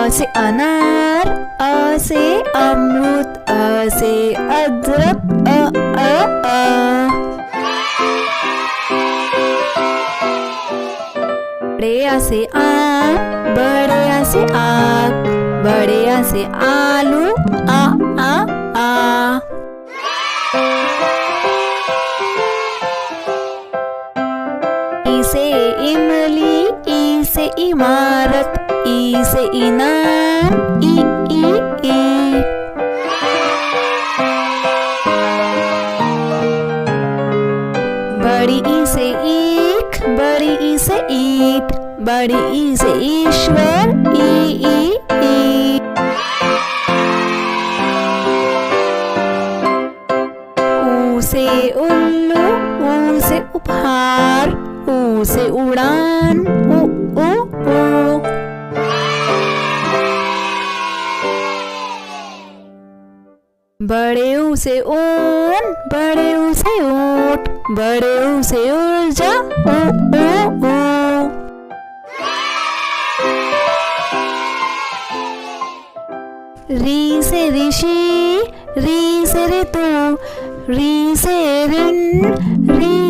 से अनार, अ से अमरूद, अ से अदरक, अ। बड़े आ से आम, बड़े आ से आग, बड़े आ से आलू, आ। ई से इमली, ई से इमारत, ई से इनाम, ई। बड़ी ई से ईख, बड़ी ई से ईट, बड़ी ई से ईश्वर, ई। ऊ से उल्लू, ऊ से उपहार, ऊ से उड़ान, ऊ। बड़े ऊ से ऊन, बड़े ऊ से ऊंट, बड़े ऊ से ऊर्जा, ऊ। री से ऋषि, री से ऋतु, री से ऋण, री।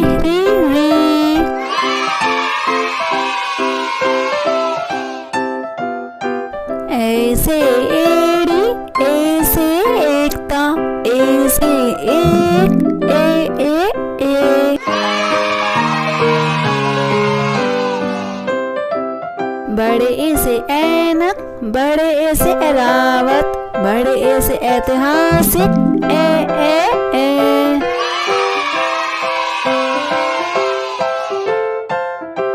ए से एड़ी, ए से एकता, ए से एक, ए। बड़े ए से ऐनक, बड़े ए से एरावत, बड़े ए से ऐतिहासिक, ए।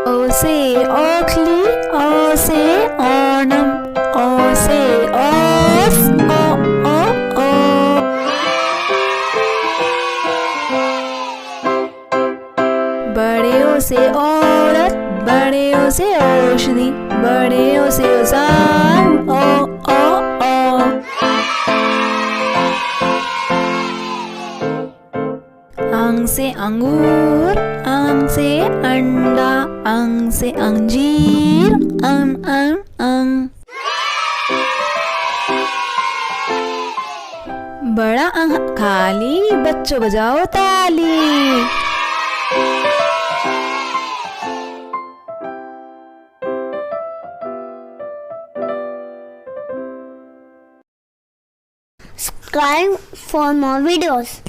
ओ से ओखली, ओ से ओणम, ओ से ओस, ओ। बड़े ओ से औरत, बड़े ओ से औषधि, बड़े ओ से औजार, ओ। अंग से अंगूर, अंग से अंडा, अंग से अंजीर, अंग। बड़ा अंग खाली, बच्चों बजाओ ताली। Subscribe for more videos.